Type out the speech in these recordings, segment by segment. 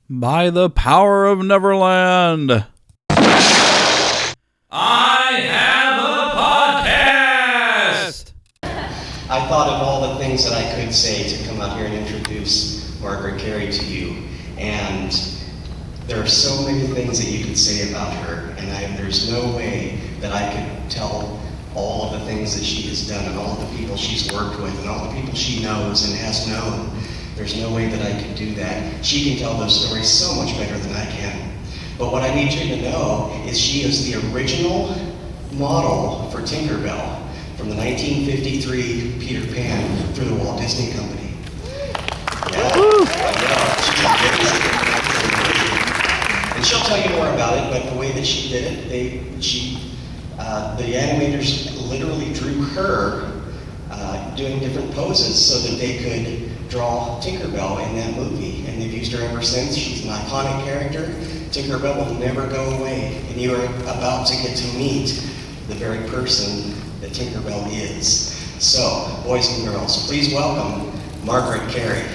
By the power of Neverland. I have a podcast! I thought of all the things that I could say to come out here and introduce Margaret Kerry to you. And there are so many things that you could say about her, and there's no way that I could tell all of the things that she has done and all of the people she's worked with and all the people she knows and has known. There's no way that I could do that. She can tell those stories so much better than I can. But what I need you to know is she is the original model for Tinkerbell from the 1953 Peter Pan through the Walt Disney Company. Yeah. And she'll tell you more about it, but the way that she did it, the animators literally drew her doing different poses so that they could draw Tinkerbell in that movie. And they've used her ever since. She's an iconic character. Tinkerbell will never go away. And you are about to get to meet the very person that Tinkerbell is. So, boys and girls, please welcome Margaret Kerry.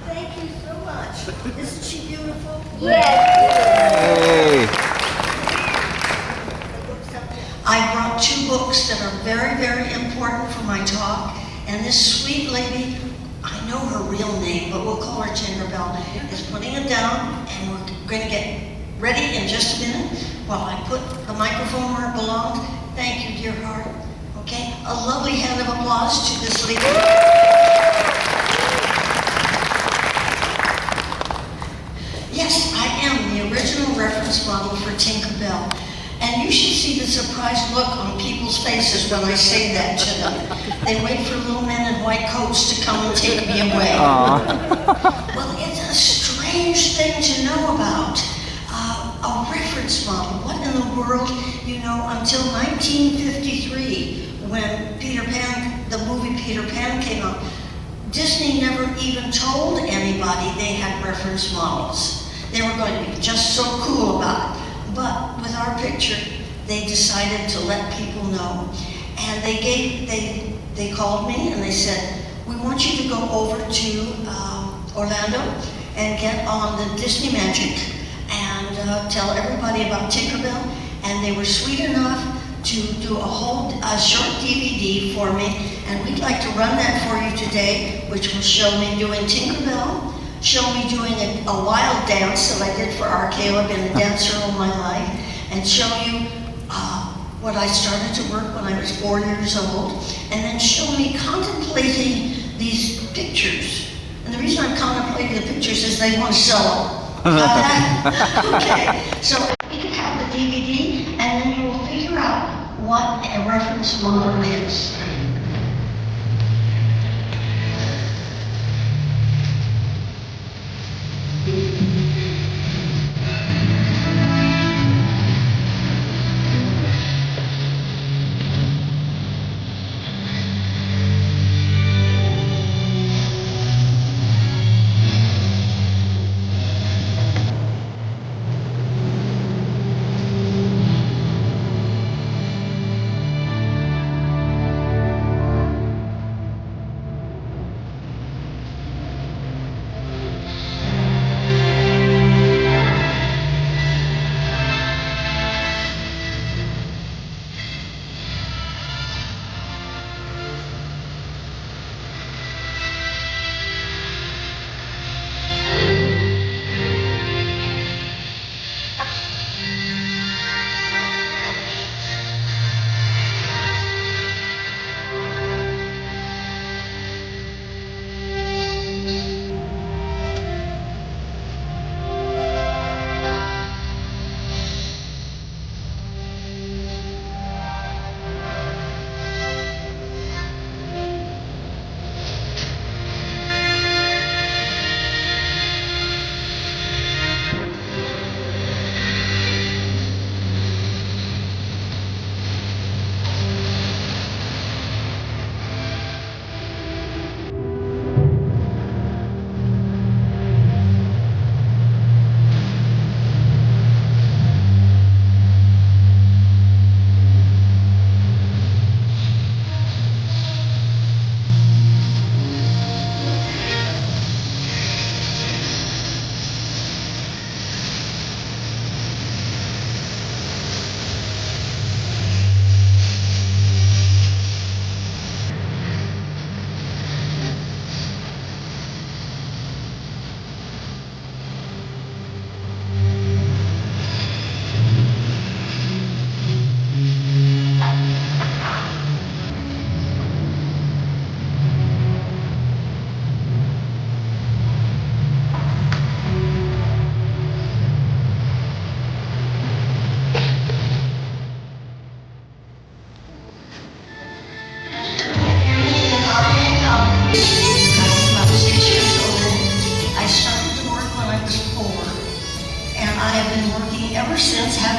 Thank you so much. Isn't she beautiful? Yes. I brought 2 books that are very, very important for my talk. And this sweet lady, I know her real name, but we'll call her Tinkerbell, is putting it down, and we're going to get ready in just a minute while I put the microphone where it belongs. Thank you, dear heart. Okay, a lovely hand of applause to this lady. Yes, I am the original reference model for Tinkerbell. And you should see the surprised look on people's faces when I say that to them. They wait for little men in white coats to come and take me away. Well, it's a strange thing to know about. A reference model. What in the world? You know, until 1953, when Peter Pan, the movie Peter Pan came out, Disney never even told anybody they had reference models. They were going to be just so cool about it. But with our picture, they decided to let people know. And they called me and they said, we want you to go over to Orlando and get on the Disney Magic and tell everybody about Tinkerbell. And they were sweet enough to do a short DVD for me. And we'd like to run that for you today, which will show me doing Tinkerbell, show me doing a wild dance that I did for RKO. I've been a dancer all my life, and show you what I started to work when I was 4 years old, and then show me contemplating these pictures. And the reason I'm contemplating the pictures is they want to sell them. Okay, so you can have the DVD, and then you will figure out what a reference model is.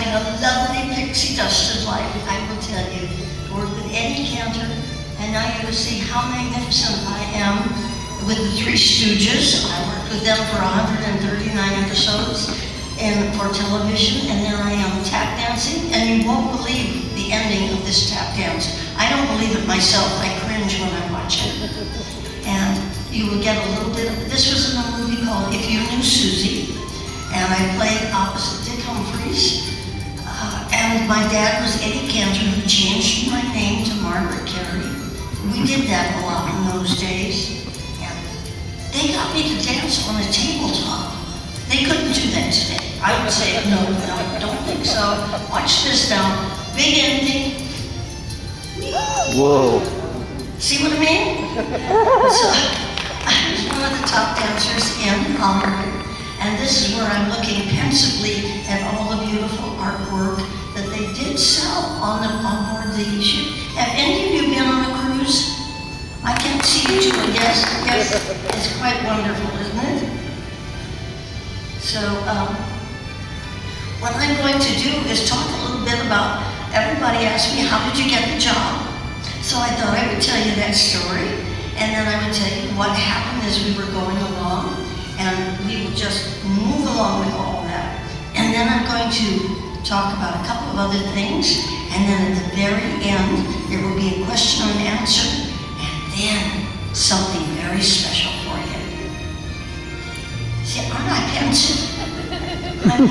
had a lovely pixie dusted life, I will tell you. Worked with Eddie Cantor, and now you will see how magnificent I am with the Three Stooges. I worked with them for 139 episodes for television, and there I am tap dancing, and you won't believe the ending of this tap dance. I don't believe it myself. I cringe when I watch it. And you will get a little bit of, this was in a movie called If You Knew Susie, and I played opposite Dick Humphreys. And my dad was Eddie Cantor, who changed my name to Margaret Kerry. We did that a lot in those days. And they got me to dance on a tabletop. They couldn't do that today. I would say, no, don't think so. Watch this now. Big ending. Whoa. See what I mean? So, I was one of the top dancers in Hungary, and this is where I'm looking pensively at all the beautiful artwork that they did sell on board the ship. Have any of you been on a cruise? I can't see you two. Yes, it's quite wonderful, isn't it? So, what I'm going to do is talk a little bit about, everybody asked me, how did you get the job? So I thought I would tell you that story, and then I would tell you what happened as we were going along, and we will just move along with all that. And then I'm going to talk about a couple of other things, and then at the very end, there will be a question and answer, and then something very special for you. See, aren't I pensive? I'm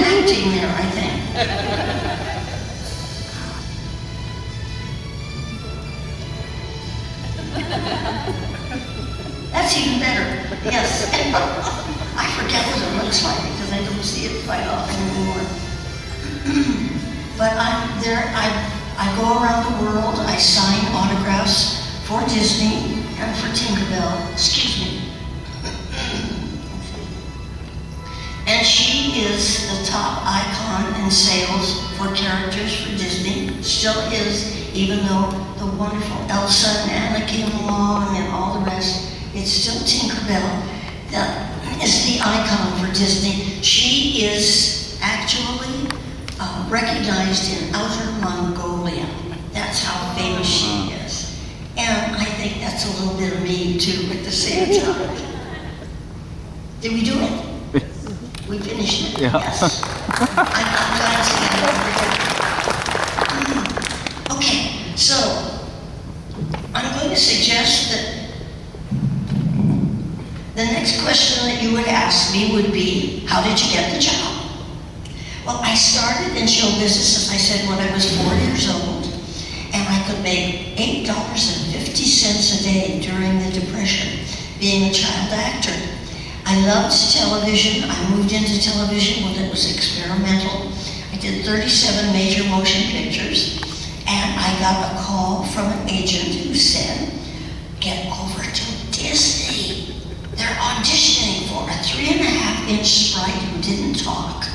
acting there, I think. That's even better. Yes. I forget what it looks like because I don't see it quite often anymore. But I'm there. I go around the world. I sign autographs for Disney and for Tinkerbell. Excuse me. And she is the top icon in sales for characters for Disney. Still is, even though the wonderful Elsa and Anna came along and all the rest. It's still Tinkerbell that is the icon for Disney. She is actually recognized in Outer Mongolia. That's how famous she is. And I think that's a little bit of me too at the same time. Did we do it? We finished it, Yeah. yes. I'm glancing at it. Okay, so I'm going to suggest that the next question that you would ask me would be, how did you get the job? Well, I started in show business, as I said, when I was 4 years old, and I could make $8.50 a day during the Depression, being a child actor. I loved television. I moved into television when it was experimental. I did 37 major motion pictures, and I got a call from an agent who said, get over to Disney. They're auditioning for a 3.5-inch sprite who didn't talk.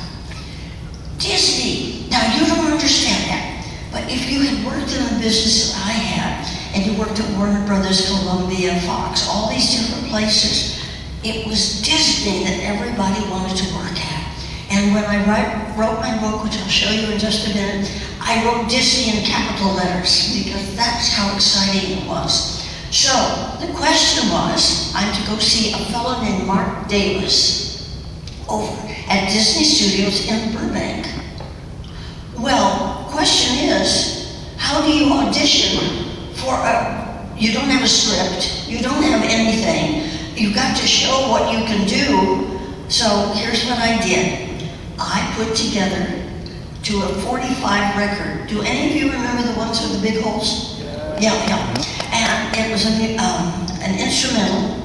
Disney. Now, you don't understand that, but if you had worked in the business that I had, and you worked at Warner Brothers, Columbia, Fox, all these different places, it was Disney that everybody wanted to work at. And when I wrote my book, which I'll show you in just a minute, I wrote Disney in capital letters because that's how exciting it was. So the question was, I'm to go see a fellow named Mark Davis over at Disney Studios in Burbank. Well, question is, how do you audition for you don't have a script, you don't have anything, you got to show what you can do. So here's what I did. I put together to a 45 record. Do any of you remember the ones with the big holes? Yeah. And it was an instrumental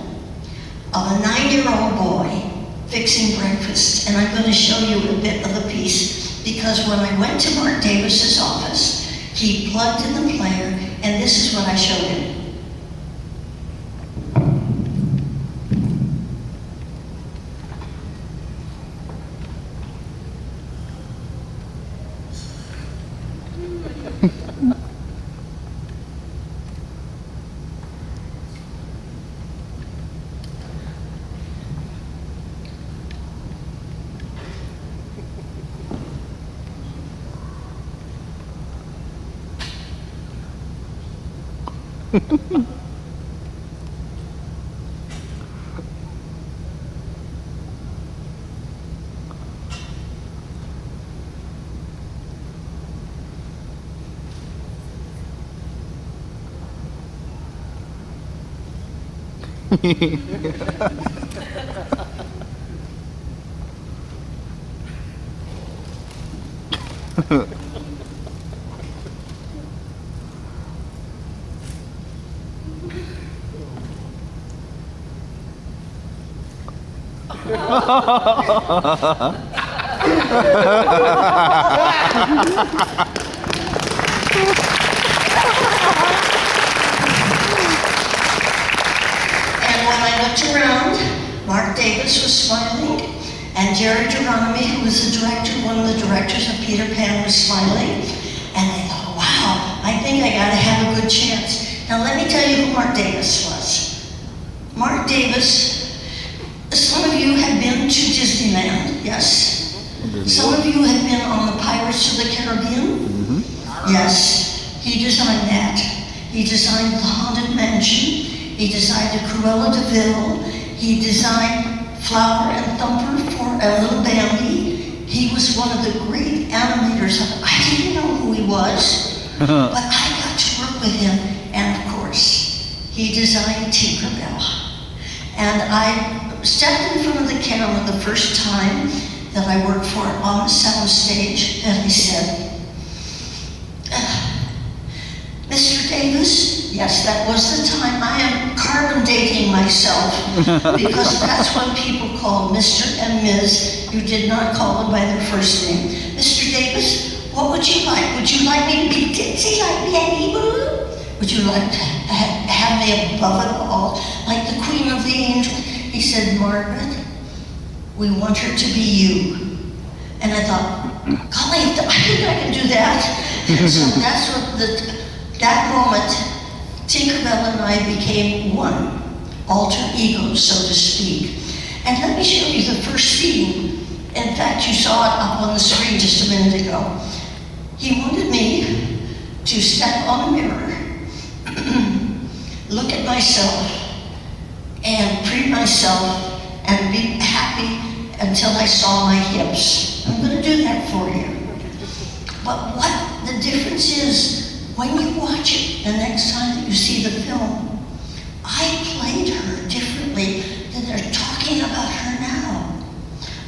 of a 9-year-old boy fixing breakfast. And I'm going to show you a bit of the piece because when I went to Mark Davis's office, he plugged in the player, and this is what I showed him. When I looked around, Mark Davis was smiling, and Jerry Geronimi, who was the director, one of the directors of Peter Pan, was smiling. And I thought, wow, I think I gotta have a good chance. Now let me tell you who Mark Davis was. Mark Davis, some of you have been to Disneyland, yes? Some of you have been on the Pirates of the Caribbean? Yes, he designed that. He designed the Haunted Mansion. He designed a Cruella de Vil. He designed Flower and Thumper for a Little Bambi. He was one of the great animators. I didn't know who he was, but I got to work with him. And of course, he designed Tinkerbell. And I stepped in front of the camera the first time that I worked for it on the sound stage, and he said, Mr. Davis, yes, that was the time. I am carbon dating myself because that's when people called Mr. and Ms. You did not call them by their first name. Mr. Davis, what would you like? Would you like me to be ditzy like Betty Boo? Would you like to have me above it all, like the Queen of the Angels? He said, Margaret, we want her to be you. And I thought, golly, I think I can do that. And so that's what that moment, Tinkerbell and I became one, alter egos, so to speak. And let me show you the first scene. In fact, you saw it up on the screen just a minute ago. He wanted me to step on a mirror, look at myself, and treat myself, and be happy until I saw my hips. I'm going to do that for you. But what the difference is, when you watch it the next time that you see the film, I played her differently than they're talking about her now.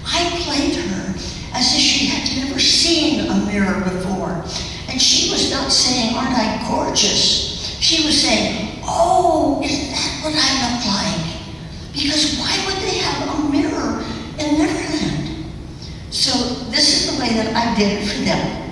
I played her as if she had never seen a mirror before. And she was not saying, aren't I gorgeous? She was saying, oh, is that what I look like? Because why would they have a mirror in Neverland? So this is the way that I did it for them.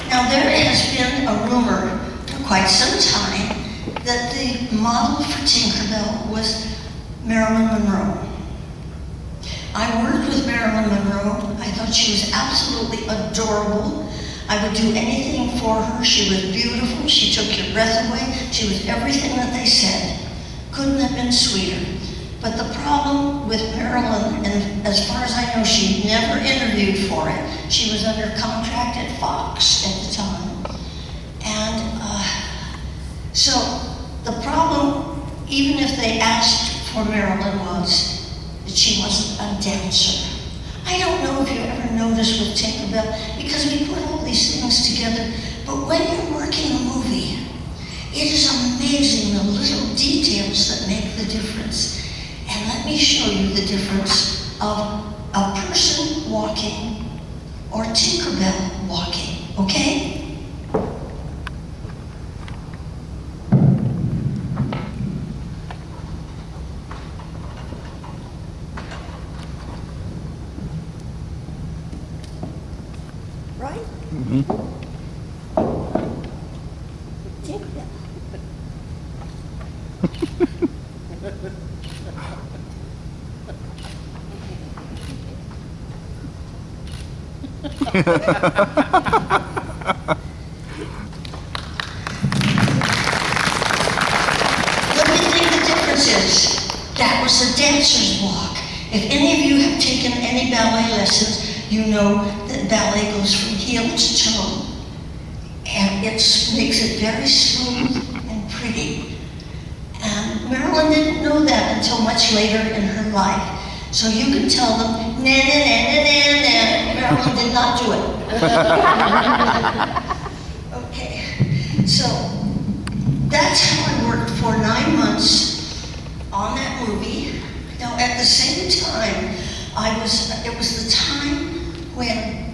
Now there has been a rumor for quite some time that the model for Tinkerbell was Marilyn Monroe. I worked with Marilyn Monroe. I thought she was absolutely adorable. I would do anything for her. She was beautiful. She took your breath away. She was everything that they said. Couldn't have been sweeter. But the problem with Marilyn, and as far as I know, she never interviewed for it. She was under contract at Fox at the time. And so the problem, even if they asked for Marilyn, was that she wasn't a dancer. I don't know if you ever noticed with Tinkerbell, because we put all these things together, but when you're working a movie, it is amazing the little details that make the difference. And let me show you the difference of a person walking or Tinkerbell walking, okay? What do you think the difference is? That was a dancer's walk. If any of you have taken any ballet lessons, you know that ballet goes from heel to toe. And it makes it very smooth and pretty. And Marilyn didn't know that until much later in her life. So you can tell them, na na na na na na. Marilyn did not do it. Okay, so that's how I worked for 9 months on that movie. Now at the same time, it was the time when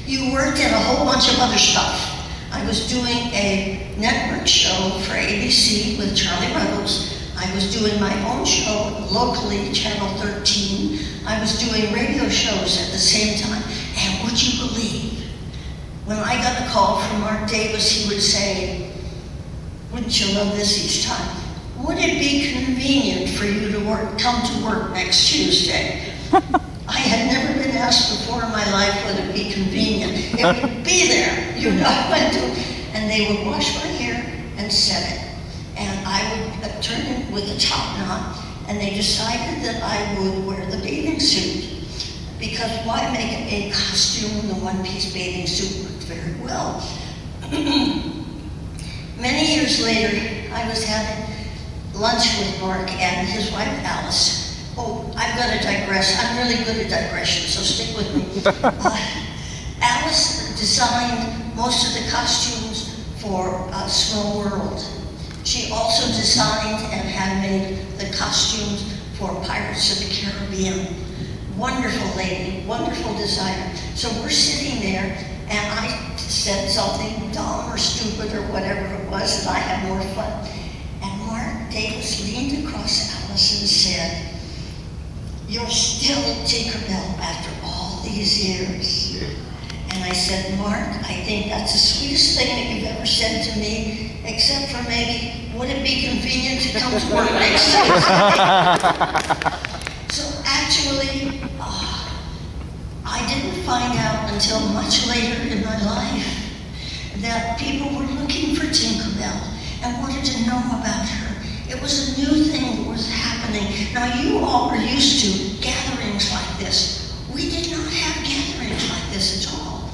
you worked in a whole bunch of other stuff. I was doing a network show for ABC with Charlie Ruggles. I was doing my own show locally, Channel 13. I was doing radio shows at the same time. And would you believe, when I got a call from Mark Davis, he would say, wouldn't you love this each time? Would it be convenient for you to come to work next Tuesday? I had never been asked before in my life would it be convenient. It would be there, you know. And they would wash my hair and set it. And I would turn it with a top knot. And they decided that I would wear the bathing suit. Because why make a costume when the one-piece bathing suit worked very well? Many years later, I was having lunch with Mark and his wife Alice. Oh, I've got to digress. I'm really good at digression, so stick with me. Alice designed most of the costumes for Small World. She also designed and had made the costumes for Pirates of the Caribbean. Wonderful lady, wonderful designer. So we're sitting there, and I said something dumb or stupid or whatever it was, and I had more fun. And Mark Davis leaned across Alice and said, "You're still at Tinkerbell after all these years." And I said, "Mark, I think that's the sweetest thing that you've ever said to me, except for maybe, would it be convenient to come to work next Tuesday?" So actually, I didn't find out until much later in my life that people were looking for Tinkerbell and wanted to know about her. It was a new thing that was happening. Now you all are used to gatherings like this. We did not have gatherings like this at all.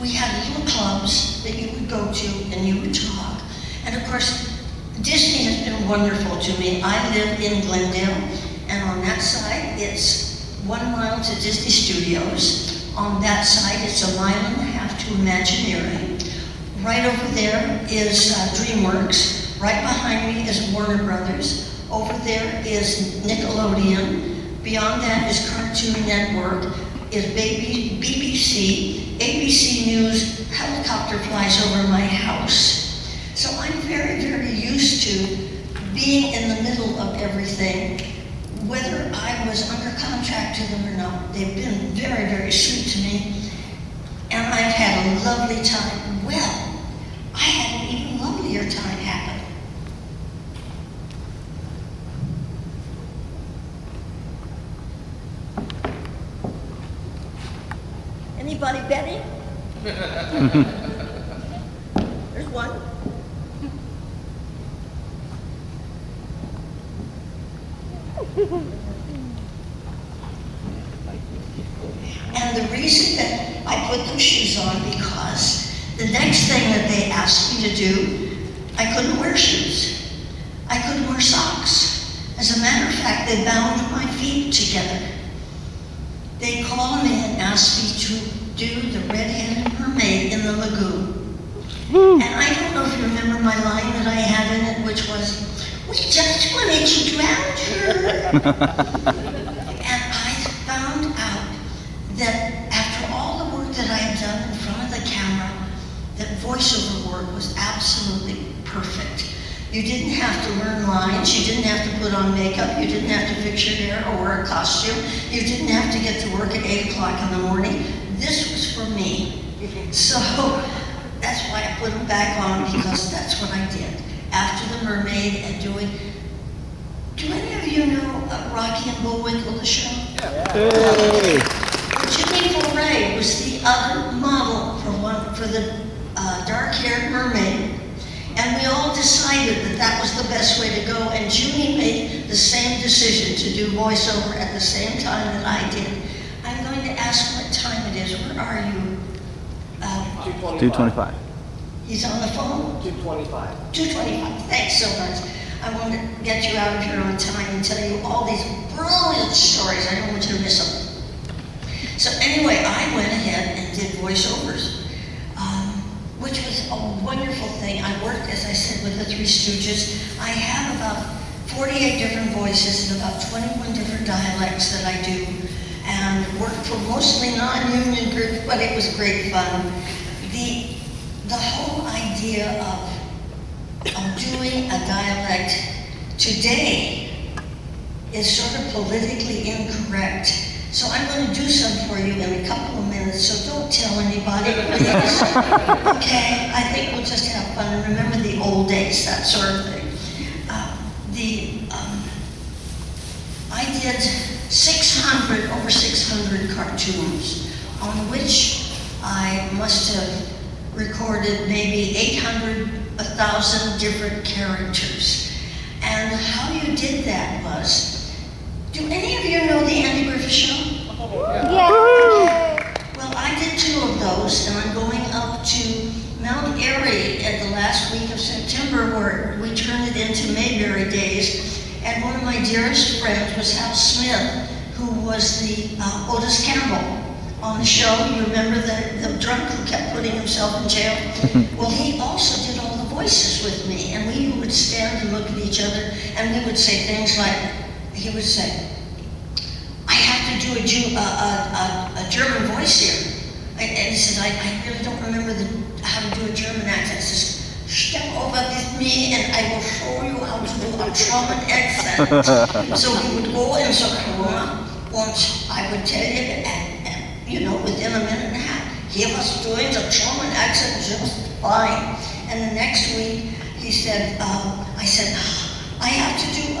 We had little clubs that you would go to and you would talk. And of course, Disney has been wonderful to me. I live in Glendale, and on that side it's 1 mile to Disney Studios. On that side it's 1.5 miles to Imagineering. Right over there is DreamWorks. Right behind me is Warner Brothers. Over there is Nickelodeon. Beyond that is Cartoon Network, is BBC, ABC News, helicopter flies over my house. So I'm very, very used to being in the middle of everything, whether I was under contract to them or not. They've been very, very sweet to me, and I've had a lovely time. Well, I had an even lovelier time happen. Anybody betting? There's one. And the reason that I put those shoes on, because the next thing that they asked me to do, I couldn't wear shoes. I couldn't wear socks. As a matter of fact, they bound my feet together. They called me and asked me to do the red-headed mermaid in the lagoon. And I don't know if you remember my line that I had in it, which was, "We just wanted to drown her." And I found out that after all the work that I had done in front of the camera, that voiceover work was absolutely perfect. You didn't have to learn lines, you didn't have to put on makeup, you didn't have to fix your hair or wear a costume, you didn't have to get to work at 8 o'clock in the morning. This was for me. So that's why I put them back on, because that's what I did. After the mermaid and doing, do any of you know Rocky and Bullwinkle, the show? Hey. Jimmy Foray was the other model for the dark-haired mermaid. And we all decided that that was the best way to go, and Junie made the same decision to do voiceover at the same time that I did. I'm going to ask what time it is. Where are you? 2:25. He's on the phone? 2:25. 2:25. Thanks so much. I want to get you out of here on time and tell you all these brilliant stories. I don't want you to miss them. So anyway, I went ahead and did voiceovers, which was a wonderful thing. I worked, as I said, with the Three Stooges. I have about 48 different voices and about 21 different dialects that I do, and worked for mostly non-union groups, but it was great fun. The whole idea of doing a dialect today is sort of politically incorrect. So I'm going to do some for you in a couple of minutes, so don't tell anybody, please. Okay? I think we'll just have fun and remember the old days, that sort of thing. I did over 600 cartoons, on which I must have recorded maybe 800, 1,000 different characters. And how you did that was, do any of you know the Andy Griffith Show? Yeah. Well, I did 2 of those, and I'm going up to Mount Airy at the last week of September, where we turned it into Mayberry Days. And one of my dearest friends was Hal Smith, who was the Otis Campbell on the show. You remember the drunk who kept putting himself in jail? Well, he also did all the voices with me, and we would stand and look at each other, and we would say things like, he would say, I have to do a German voice here. And he says, I really don't remember how to do a German accent. He says, step over with me and I will show you how to do a German accent. So we would go in Corona, and I would tell you, and within a minute and a half, he was doing the German accent just fine. And the next week, he said, I said, I have to do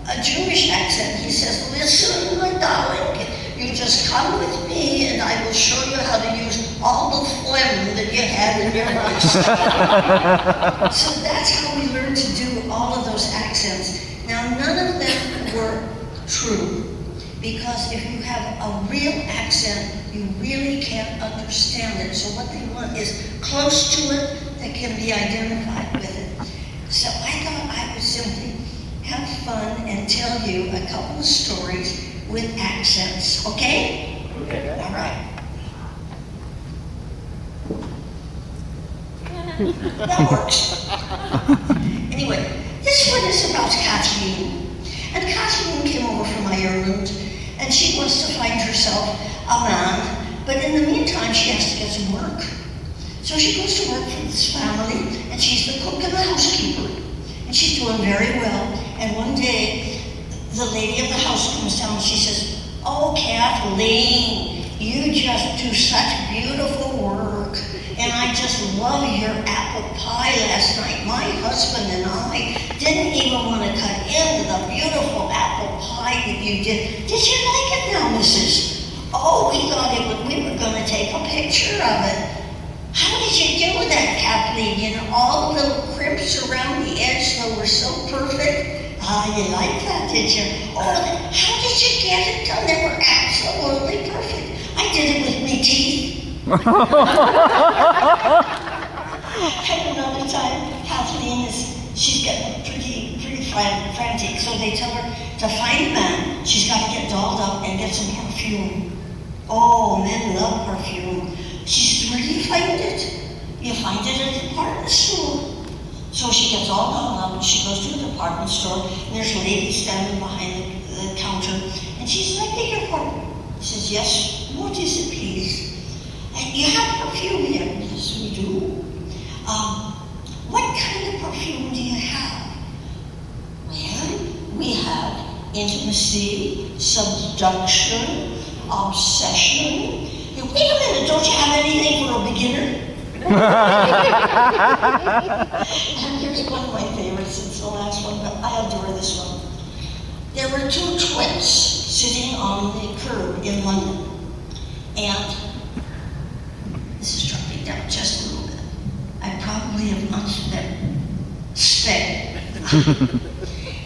a Jewish accent. He says, listen, my darling, you just come with me and I will show you how to use all the phlegm that you have in your voice. So that's how we learned to do all of those accents. Now, none of them were true, because if you have a real accent, you really can't understand it. So what they want is close to it that can be identified with it. So I thought I would simply have fun and tell you a couple of stories with accents, okay? Okay. All right. That works. Anyway, this one is about Kathleen. And Kathleen came over from Ireland, and she wants to find herself a man, but in the meantime, she has to get some work. So she goes to work for this family, and she's the cook and the housekeeper. And she's doing very well. And one day, the lady of the house comes down and she says, oh, Kathleen, you just do such beautiful work. And I just love your apple pie last night. My husband and I didn't even want to cut into the beautiful apple pie that you did. Did you like it now, Mrs.? Oh, we thought we were going to take a picture of it. How did you do that, Kathleen? All the little crimps around the edge, though, were so perfect. You like that, did you? Oh, how did you get it done? They were absolutely perfect. I did it with me teeth. And another time, Kathleen she's getting pretty frantic, so they tell her to find a man. She's got to get dolled up and get some perfume. Oh, men love perfume. She says, where do you find it? You find it at the department store. So she gets all dolled up and she goes to the department store, and there's a lady standing behind the counter, and she says, I beg your pardon. She says, yes, what is it, please? And you have perfume here. Yes, we do. What kind of perfume do you have? Well, we have intimacy, subduction, obsession. Hey, wait a minute, don't you have anything for a beginner? And here's one of my favorites, it's the last one, but I adore this one. There were 2 twins sitting on the curb in London, and this is dropping down just a little bit. I probably have answered them. Stay.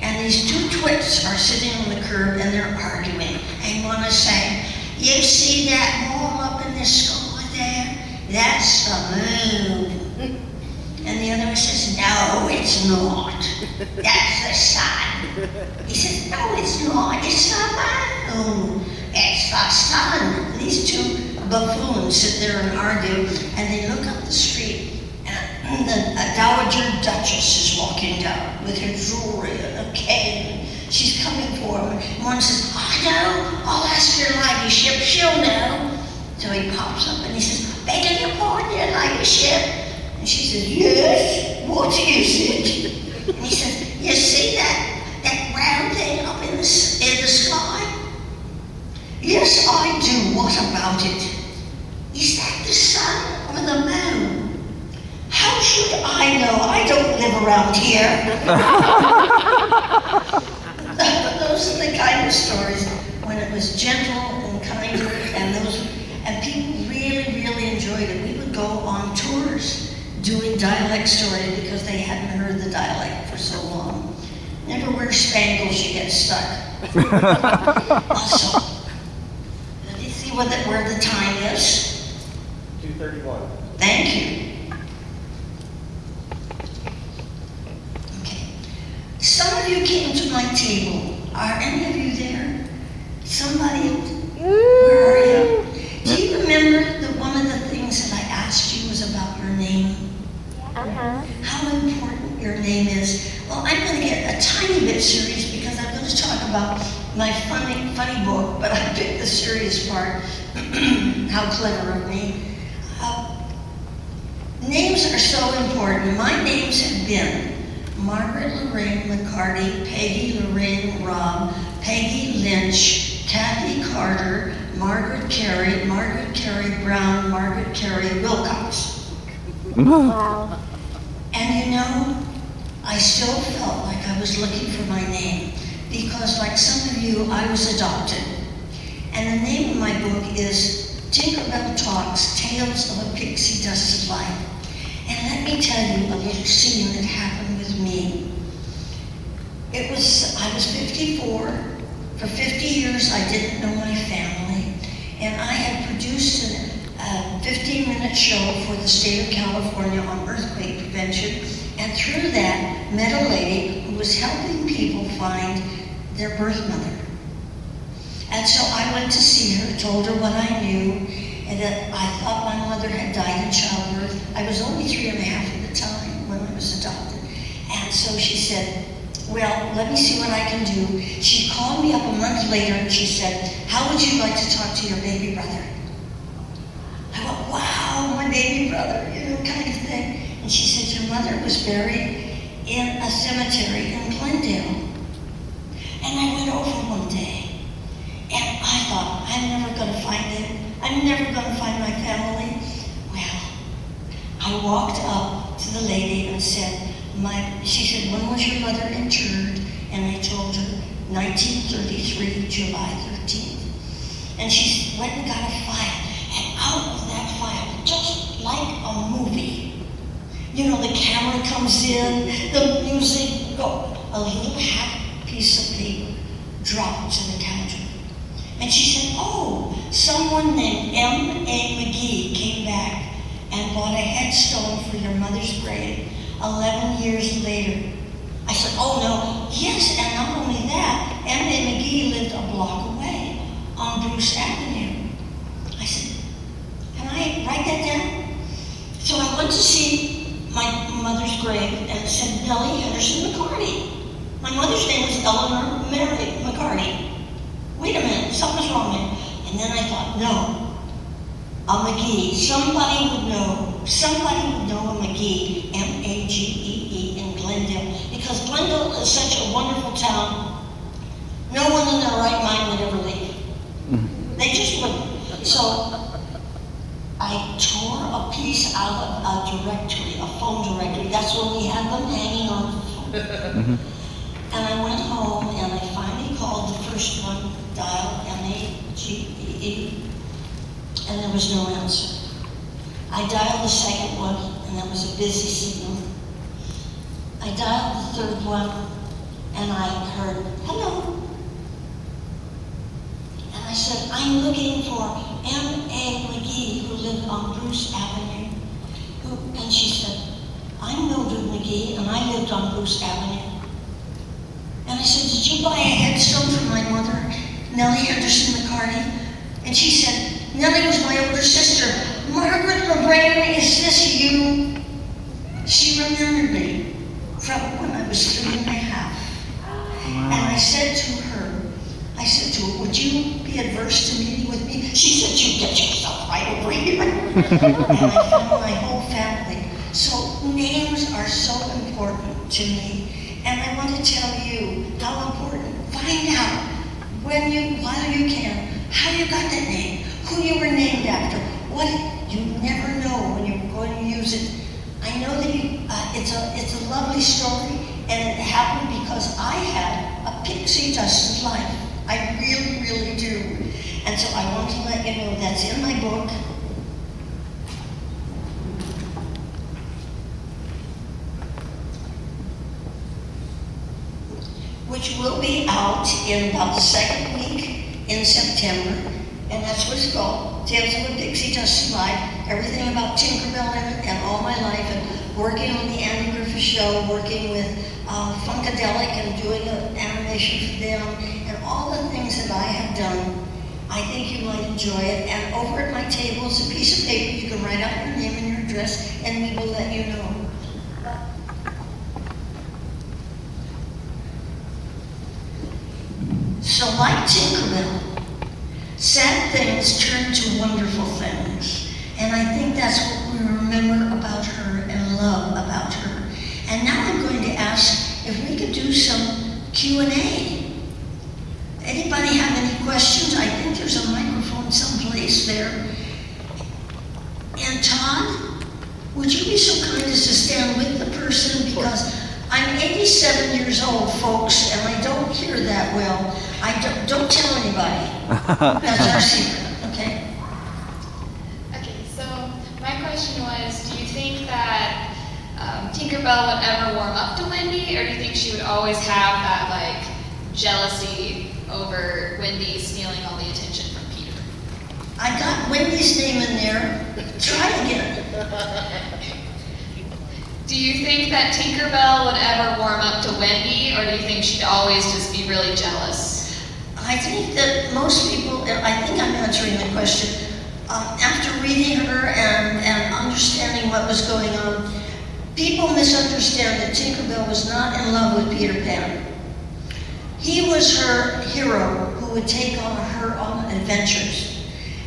And these two twits are sitting on the curb and they're arguing. And one is saying, you see that mole up in the sky there? That's the moon. And the other one says, no, it's not. That's the sun. He says, no, it's not. It's the moon. It's the sun. These two buffoons sit there and argue, and they look up the street, and a dowager duchess is walking down with her jewelry and a cane. She's coming for him. And one says, I know. I'll ask your ladyship. She'll know. So he pops up and he says, begging your pardon, your ladyship. And she says, yes, what is it? And he says, you see that round thing up in the sky? Yes, I do. What about it? Is that the sun or the moon? How should I know? I don't live around here. Those are the kind of stories when it was gentle and kinder, and people really, really enjoyed it. We would go on tours doing dialect stories because they hadn't heard the dialect for so long. Never wear spangles, you get stuck. Also, let me see where the time is. 2:31. Thank you. Okay. Some of you came to my table. Are any of you there? Somebody? Where are you? Do you remember that one of the things that I asked you was about your name? How important your name is. Well, I'm going to get a tiny bit serious because I'm going to talk about my funny book, but I picked the serious part. How clever of me. Names are so important. My names have been Margaret Lorraine McCarty, Peggy Lorraine Robb, Peggy Lynch, Kathy Carter, Margaret Kerry Brown, Margaret Kerry Wilcox. Wow. And you know, I still felt like I was looking for my name because, like some of you, I was adopted. And the name of my book is Tinkerbell Talks, Tales of a Pixie Dust of Life. And let me tell you a little scene that happened with me. I was 54. For 50 years, I didn't know my family. And I had produced a 15-minute show for the state of California on earthquake prevention. And through that, met a lady who was helping people find their birth mother. And so I went to see her, told her what I knew, and that I thought my mother had died in childbirth. I was only 3 1/2 at the time when I was adopted. And so she said, well, let me see what I can do. She called me up a month later and she said, how would you like to talk to your baby brother? I went, wow, my baby brother, kind of thing. And she said, your mother was buried in a cemetery in Glendale. And I went over one day and I thought, I'm never going to find it. I'm never going to find my family. Well, I walked up to the lady and said, she said, when was your mother interred? And I told her, 1933, July 13th. And she went and got a file. And out of that file, just like a movie, the camera comes in, the music, a little half piece of paper dropped to the counter. And she said, oh, someone named M.A. McGee came back and bought a headstone for your mother's grave 11 years later. I said, oh no, yes, and not only that, M.A. McGee lived a block away on Bruce Avenue. I said, can I write that down? So I went to see my mother's grave and it said Nellie Henderson McCarty. My mother's name was Eleanor Mary McCarty. Wait a minute, something's wrong there. And then I thought, no, a McGee. Somebody would know a McGee, M-A-G-E-E, in Glendale. Because Glendale is such a wonderful town, no one in their right mind would ever leave. They just wouldn't. So I tore a piece out of a directory, a phone directory. That's when we had them hanging on the phone. And I went home and I finally called the first one, dialed M-A-G-E-E, and there was no answer. I dialed the second one, and that was a busy signal. I dialed the third one, and I heard, hello. And I said, I'm looking for M.A. McGee, who lived on Bruce Avenue. And she said, I'm Mildred McGee, and I lived on Bruce Avenue. And I said, did you buy a headstone for my mother, Nellie Henderson McCarty? And she said, Nellie was my older sister. Margaret Lorraine, is this you? She remembered me from when I was 3 and a half. And I said to her, would you be adverse to meeting with me? She said, you get yourself right over here. And I found my whole family. So names are so important to me. And I want to tell you how important. Find out while you can, how you got that name, who you were named after. What you never know when you're going to use it. I know that it's a lovely story, and it happened because I had a pixie dust life. I really, really do. And so I want to let you know that's in my book. Which will be out in about the second week in September. And that's what it's called, Tales of a Pixie Dust Life. Everything about Tinkerbell in it and all my life, and working on the Andy Griffith Show, working with Funkadelic and doing an animation for them, and all the things that I have done. I think you might enjoy it. And over at my table is a piece of paper. You can write out your name and your address, and we will let you know. So like Tinkerbell, sad things turn to wonderful things. And I think that's what we remember about her and love about her. And now I'm going to ask if we could do some Q&A. Anybody have any questions? I think there's a microphone someplace there. And Todd, would you be so kind as to stand with the person? Because I'm 87 years old, folks, and I don't hear that well. Don't tell anybody. That's our secret, okay? Okay, so my question was, do you think that Tinkerbell would ever warm up to Wendy, or do you think she would always have that, like, jealousy over Wendy stealing all the attention from Peter? I got Wendy's name in there. Try again. Do you think that Tinkerbell would ever warm up to Wendy, or do you think she'd always just be really jealous? I think that most people, I think I'm answering the question, after reading her and understanding what was going on, people misunderstand that Tinkerbell was not in love with Peter Pan. He was her hero who would take her on adventures.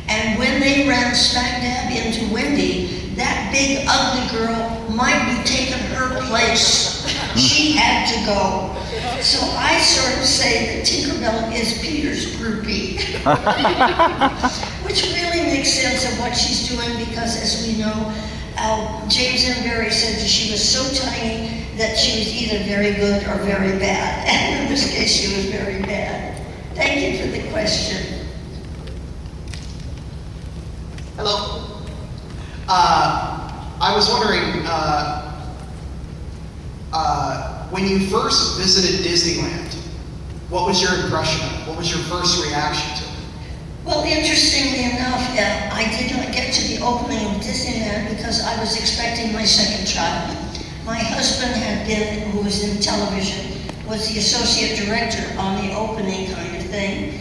And when they ran smack dab into Wendy, that big ugly girl might be taking her place. She had to go. So I sort of say that Tinkerbell is Peter's groupie. Which really makes sense of what she's doing, because as we know, James M. Barrie said that she was so tiny that she was either very good or very bad. And in this case, she was very bad. Thank you for the question. Hello. I was wondering, when you first visited Disneyland, what was your impression of it? What was your first reaction to it? Well, interestingly enough, I did not get to the opening of Disneyland because I was expecting my second child. My husband had been, who was in television, was the associate director on the opening kind of thing.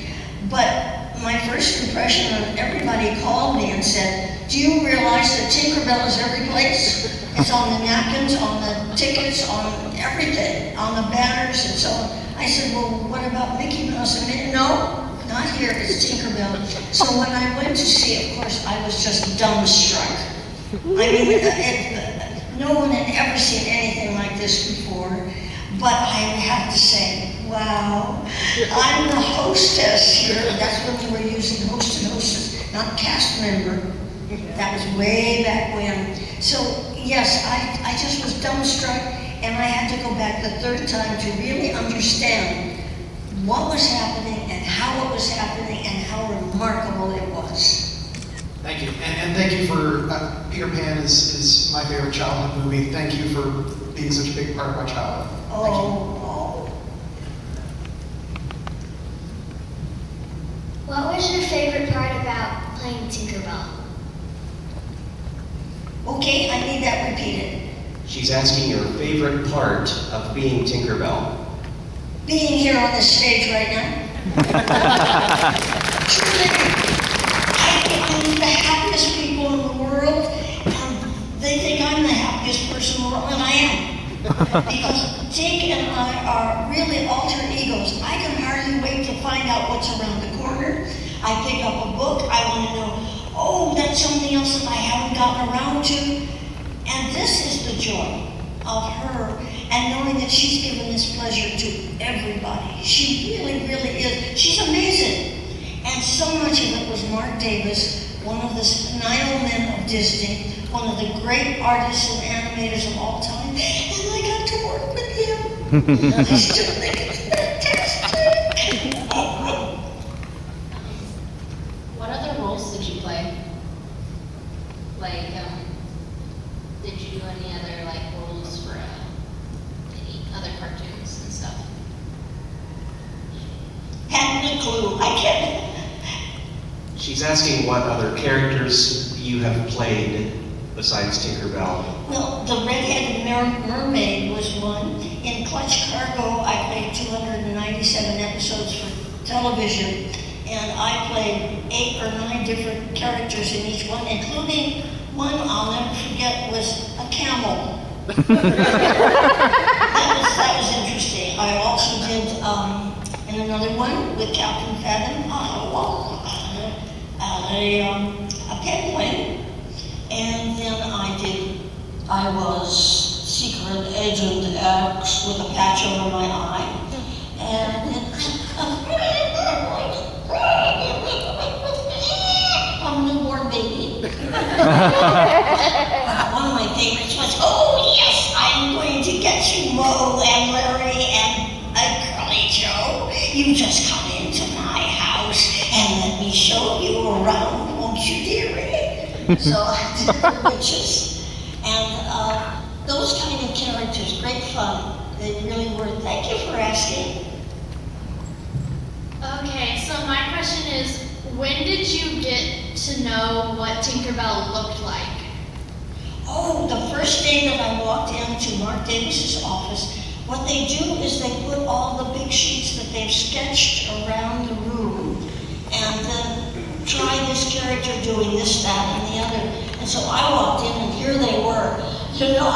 But my first impression of everybody called me and said, do you realize that Tinkerbell is every place? It's on the napkins, on the tickets, on everything, on the banners and so on. I said, well, what about Mickey Mouse? I mean, no, not here, it's Tinkerbell. So when I went to see it, of course, I was just dumbstruck. I mean, no one had ever seen anything like this before. But I have to say, wow, I'm the hostess here. That's when we were using host and hostess, not cast member. That was way back when. So yes, I just was dumbstruck, and I had to go back the third time to really understand what was happening and how it was happening and how remarkable it was. Thank Thank you. And thank you for, Peter Pan is my favorite childhood movie. Thank you for being such a big part of my childhood. Thank you. What was your favorite part about playing Tinkerbell? Okay, I need that repeated. She's asking your favorite part of being Tinkerbell. Being here on this stage right now. Truly, I'm the happiest people in the world, and they think I'm the happiest person in the world, and I am. Because Tink and I are really alter egos. I can hardly wait to find out what's around the corner. I pick up a book, I want to know, oh, that's something else that I haven't gotten around to. And this is the joy of her, and knowing that she's given this pleasure to everybody. She really, really is. She's amazing. And so much of it was Mark Davis, one of the 9 old men of Disney, one of the great artists and animators of all time, and I got to work with him. I still think it's fantastic. What other roles did you play? Like, did you do any other roles for any other cartoons and stuff? Hadn't a clue. I can't. She's asking what other characters you have played besides Tinkerbell. Well, the redheaded mermaid was one. In Clutch Cargo, I played 297 episodes for television, and I played 8 or 9 different characters in each one, including one I'll never forget was a camel. that was interesting. I also did in another one with Captain Fathom, a penguin, and then I was Secret Agent X with a patch over my eye, and I'm a newborn baby. One of my favorites was, oh yes, I'm going to get you, Mo and Larry and Curly Joe. You just come into my house and let me show you around, won't you, dearie? So I did the witches, and those kind of characters, great fun. They really were. Thank you for asking. Okay, so my question is, when did you get to know what Tinkerbell looked like? Oh, the first day that I walked into Mark Davis's office, what they do is they put all the big sheets that they've sketched around the room, and then try this character doing this, that, and the other. And so I walked in, and here they were. You know,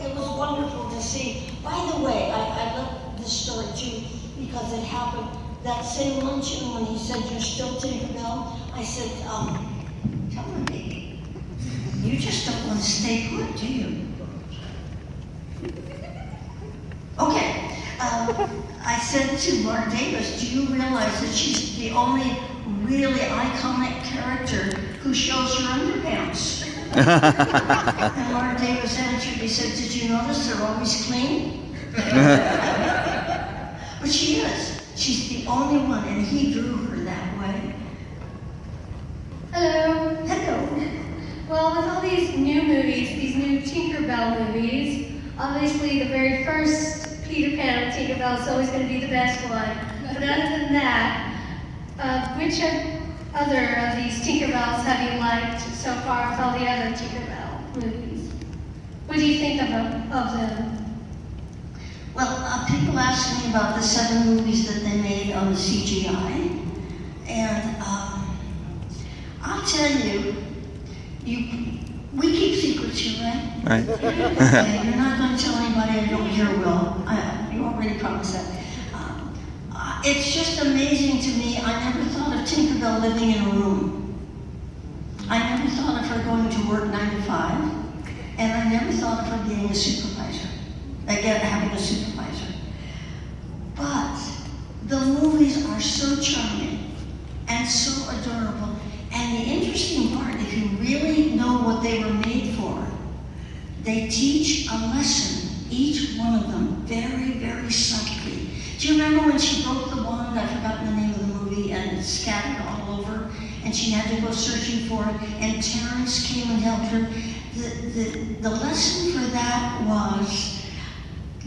it was wonderful to see. By the way, I love this story too, because it happened that same luncheon when he said, "You're still Tinkerbell?" I said, tell me, baby, you just don't want to stay put, do you? Okay. I said to Mark Davis, do you realize that she's the only really iconic character who shows her underpants? And Mark Davis answered, he said, did you notice they're always clean? But she is. She's the only one, and he drew her that way. Hello. Hello. Well, with all these new movies, these new Tinkerbell movies, obviously the very first Peter Pan with Tinkerbell is always going to be the best one. But other than that, which other of these Tinkerbells have you liked so far with all the other Tinkerbell movies? What do you think of them? Well, people ask me about the 7 movies that they made on the CGI, and I'll tell you, we keep secrets here, right? Right. Okay, you're not going to tell anybody, and nobody here will. You already promised that. It's just amazing to me. I never thought of Tinkerbell living in a room. I never thought of her going to work 9 to 5, and I never thought of her being a supervisor. Having a supervisor. But the movies are so charming and so adorable. And the interesting part, if you really know what they were made for, they teach a lesson, each one of them, very, very subtly. Do you remember when she broke the wand? I've forgotten the name of the movie. movie and it's scattered all over, and she had to go searching for it, and Terrence came and helped her. The lesson for that was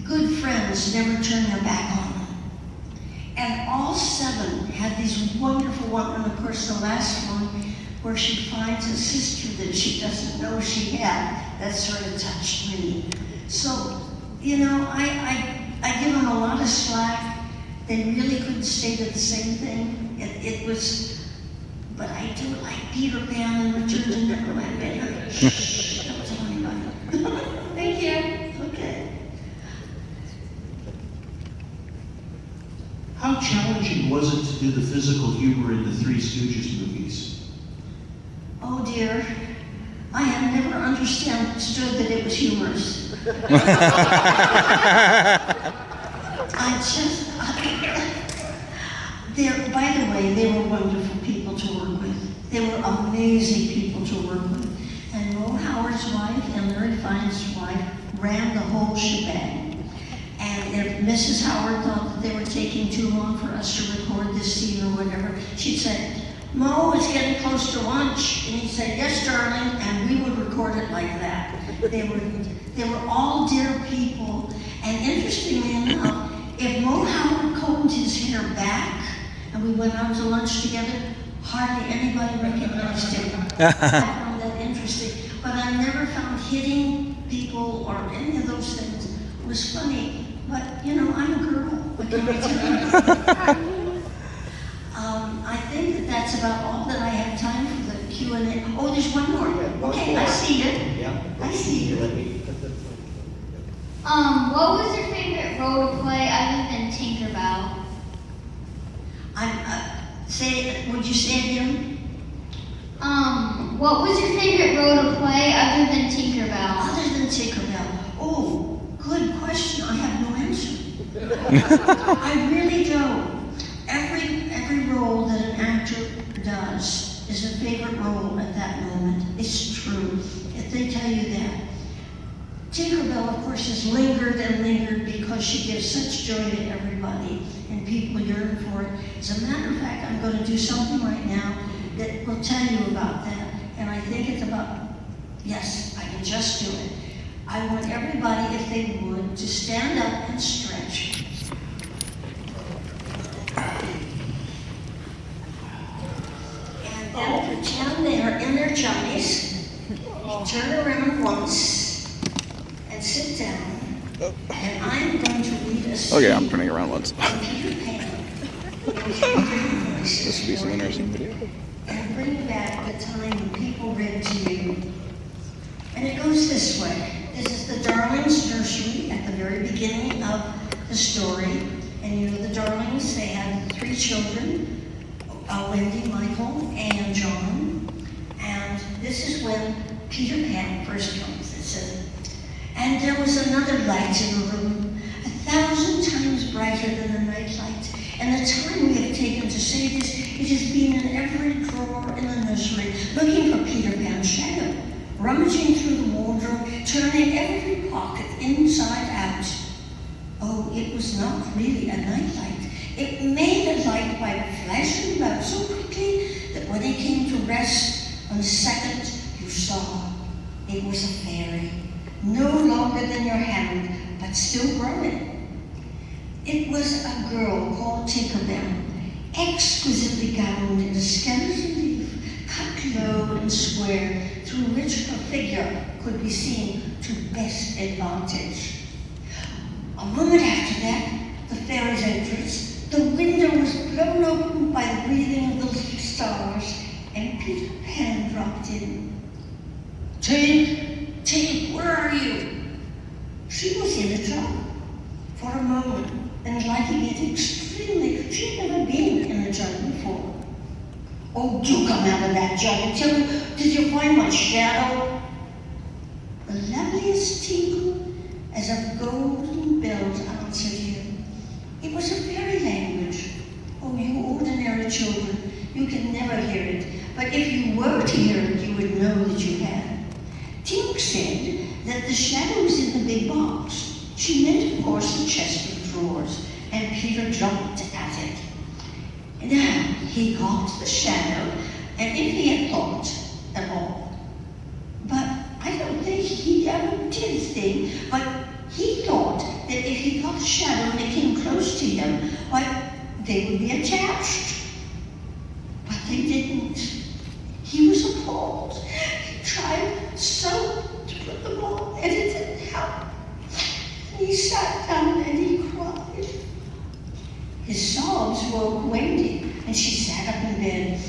good friends never turn their back on them. And all 7 had these wonderful ones, and of course the last one, where she finds a sister that she doesn't know she had, that sort of touched me. So, you know, I give them a lot of slack. They really couldn't say the same thing. It was, but I do like Peter Pan and Return to Neverland better. Don't tell anybody. Thank you. Okay. How challenging was it to do the physical humor in the Three Stooges movies? Oh dear, I have never understood that it was humorous. By the way, they were wonderful people to work with. They were amazing people to work with. And Mo Howard's wife and Larry Fine's wife ran the whole shebang. And if Mrs. Howard thought that they were taking too long for us to record this scene or whatever, she'd say, Mo, it's getting close to lunch. And he'd say, yes, darling, and we would record it like that. They were all dear people. And interestingly enough, if Mo Howard combed his hair back and we went out to lunch together, hardly anybody recognized him. I found that interesting. But I never found hitting people or any of those things was funny. But, you know, I'm a girl. What can I tell you? I think that that's about all that I have time for the Q&A. Oh, there's one more. Okay, I see it. Yeah. I see it. What was your favorite role to play other than Tinkerbell? Would you say it again? What was your favorite role to play other than Tinkerbell? Other than Tinkerbell. Oh, good question. I have no answer. I really don't. Every role that an actor does is a favorite role at that moment. It's true. If they tell you that. Tinkerbell, of course, has lingered and lingered because she gives such joy to everybody, and people yearn for it. As a matter of fact, I'm going to do something right now that will tell you about that, and I think it's about, yes, I can just do it. I want everybody, if they would, to stand up and stretch. And then pretend they are in their jammies. Turn around once. And sit down, and I'm going to read a scene. Okay, I'm turning around once. Peter Pan. This would be some interesting video. And bring back the time when people read to you. And it goes this way. This is the Darlings nursery at the very beginning of the story. And you know the Darlings, they had 3 children, Wendy, Michael, and John. And this is when Peter Pan first comes. It says, and there was another light in the room, 1,000 times brighter than the night light. And the time we have taken to say this, it has been in every drawer in the nursery, looking for Peter Pan's shadow, rummaging through the wardrobe, turning every pocket inside out. Oh, it was not really a night light. It made a light by flashing about so quickly that when it came to rest on the second, you saw it was a fairy. No longer than your hand, but still growing. It was a girl called Tinkerbell, exquisitely gowned in a skeleton leaf, cut low and square, through which her figure could be seen to best advantage. A moment after that, the fairy's entrance, the window was blown open by the breathing of the little stars, and Peter Pan dropped in. Tink, where are you? She was in a jar for a moment, and liking it extremely. She'd never been in a jar before. Oh, do come out of that jar and tell me, did you find my shadow? The loveliest tinkle as of golden bells answered him. It was a fairy language. Oh, you ordinary children, you can never hear it. But if you were to hear it, you would know that you had. Tink said that the shadow was in the big box. She meant, of course, the chest of drawers, and Peter jumped at it. Now, he got the shadow, and if he had thought at all, but I don't think he ever did think, but he thought that if he got the shadow and it came close to him, why, they would be attached. But they didn't. He was appalled. He tried so to put them on, and it didn't help. And he sat down and he cried. His sobs woke Wendy, and she sat up in bed.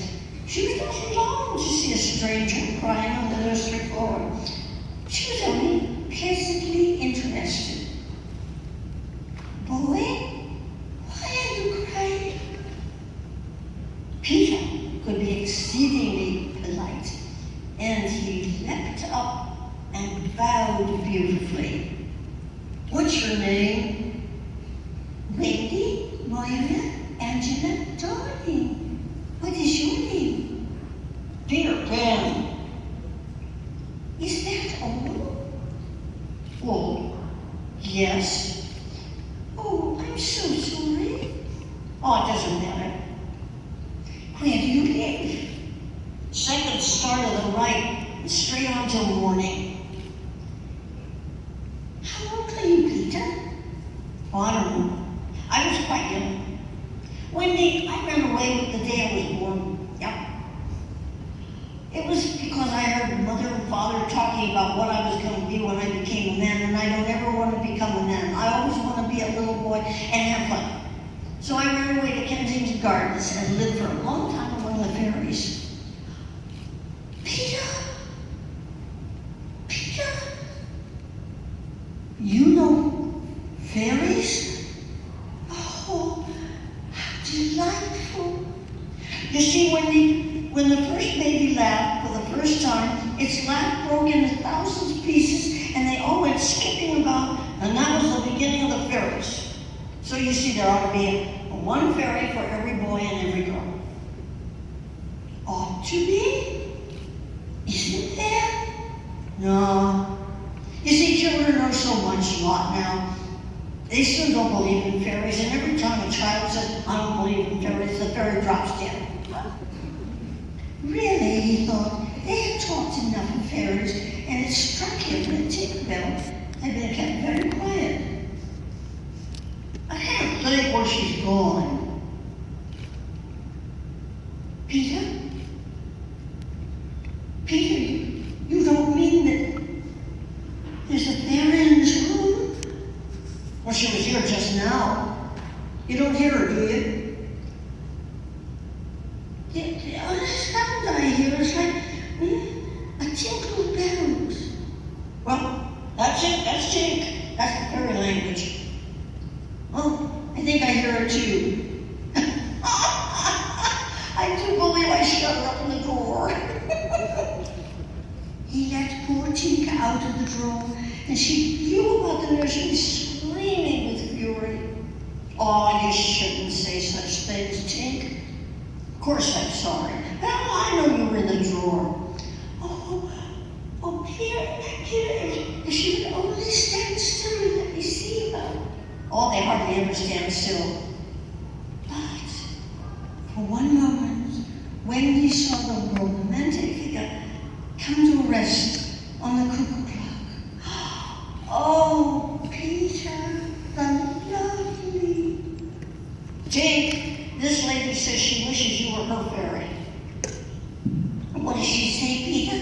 She was not alarmed to see a stranger crying on the nursery floor. She was only pleasantly interested. Boy, why are you crying? Peter could be exceedingly polite, and he leapt up and bowed beautifully. What's your name? Wendy, Moira, Angela, darling. What is your name? Peter Pan. Is that all? Well, yes. Oh, I'm so sorry. Oh, it doesn't matter. Where do you live? Second star to the right, and straight on till morning. How old are you, Peter? Oh, I don't know. I was quite young. Wendy, I ran away with the day I was born. Yep. It was because I heard Mother and Father talking about what I was going to be when I became a man, and I don't ever want to become a man. I always want to be a little boy and have fun. So I ran away to Kensington Gardens and lived for a long time among the fairies. Peter! Peter! You know fairies? Oh, how delightful. You see, when the first baby laughed for the first time, its laugh broke into thousands of pieces, and they all went skipping about, and that was the beginning of the fairies. So you see, there ought to be one fairy for every boy and every girl. Ought to be? Isn't there? No. You see, children know so much lot now. They still don't believe in fairies, and every time a child says, I don't believe in fairies, the fairy drops dead. Really, he thought, they had talked enough of fairies, and it struck him that Tinkerbell had been kept very quiet. I can't think where she's gone. Peter? Peter, you don't mean that there's a fairy in this room? Well, she was here just now. You don't hear her, do you? The only sound I hear is like a tinkle of bells. Well, that's it. That's Tink. That's the fairy language. Oh, I think I hear her too. I do believe I shut her up in the door. He let poor Tink out of the drawer, and she flew about the nursery screaming with fury. Oh, you shouldn't say such things, Tink. Of course I'm sorry. Well, I know you were in the drawer. Oh, Peter, if she would only stand still and let me see her. Oh, they hardly ever stand still. But for one moment, Wendy saw the romantic figure come to rest on the cuckoo clock. Oh, Peter, the lovely. Tink, this lady says she wishes you were her fairy. What does she say, Peter?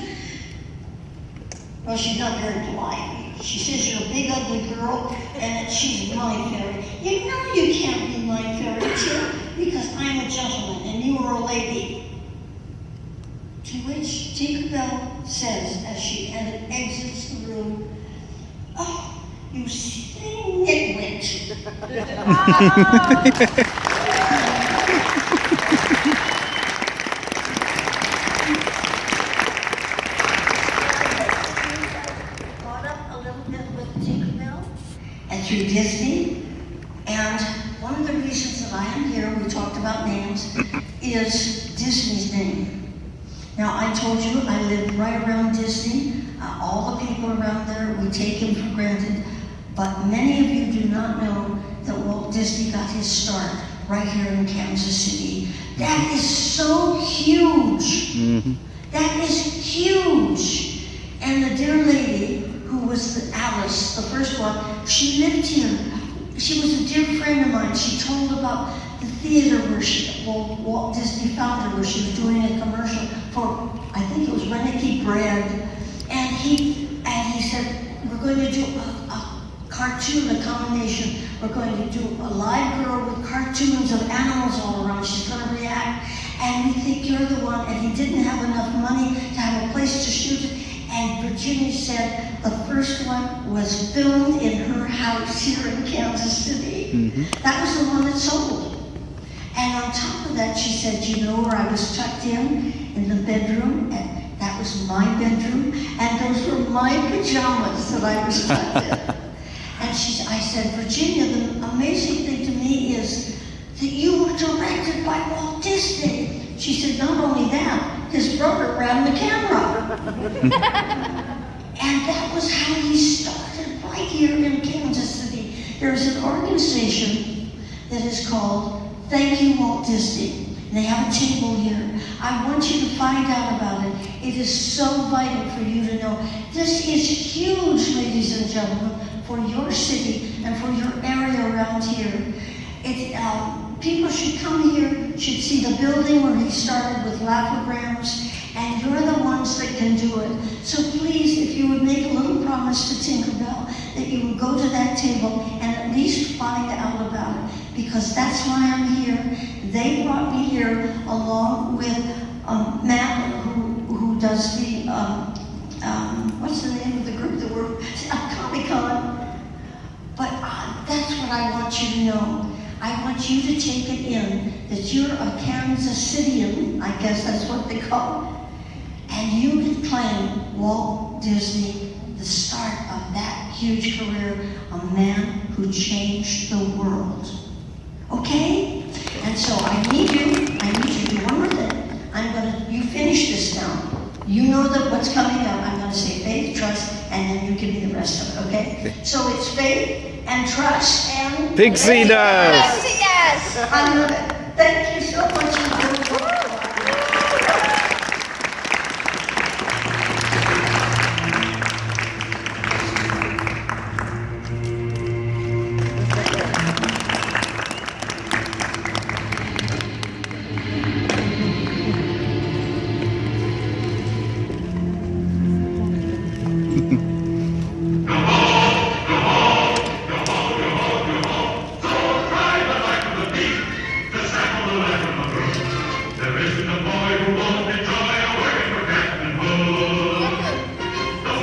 Well, she's not very polite. She says you're a big, ugly girl and that she's my fairy. You know you can't be my fairy, too, because I'm a gentleman and you are a lady. To which Tinkerbell says as she exits the room, oh, you silly nitwit. Caught up a little bit with Tinkerbell and through Disney, and one of the reasons that I am here, we talked about names, is Disney's name. Now, I told you I live right around Disney. All the people around there, we take him for granted. But many of you do not know that Walt Disney got his start right here in Kansas City. That is so huge. That is huge. And the dear lady, who was Alice, the first one, she lived here. She was a dear friend of mine. She told about the theater where Walt Disney found her, where she was doing a commercial for, I think it was Reneke Bread. And he said, we're going to do a cartoon, a combination. We're going to do a live girl with cartoons of animals all around. She's going to react. And we think you're the one. And he didn't have enough money to have a place to shoot it. And Virginia said the first one was filmed in her house here in Kansas City. That was the one that sold. And on top of that, she said, you know where I was tucked in the bedroom? And that was my bedroom. And those were my pajamas that I was tucked in. And I said, Virginia, the amazing thing to me is that you were directed by Walt Disney. She said, not only that, his brother ran the camera. And that was how he started right here in Kansas City. There's an organization that is called Thank You Walt Disney. And they have a table here. I want you to find out about it. It is so vital for you to know. This is huge, ladies and gentlemen, for your city and for your area around here. People should come here, should see the building where he started with laugh-o-grams, and you're the ones that can do it. So please, if you would make a little promise to Tinkerbell, that you would go to that table and at least find out about it, because that's why I'm here. They brought me here along with Matt, who does the, what's the name of the group that we're, Comic-Con. But that's what I want you to know. I want you to take it in that you're a Kansas Cityan, I guess that's what they call it, and you can claim Walt Disney, the start of that huge career, a man who changed the world. Okay? And so I need you to do one more thing. You finish this now. You know that what's coming up. I'm going to say faith, trust, and then you give me the rest of it, okay? So it's faith and trust and... Pixie dust! Pixie dust! I love it. Thank you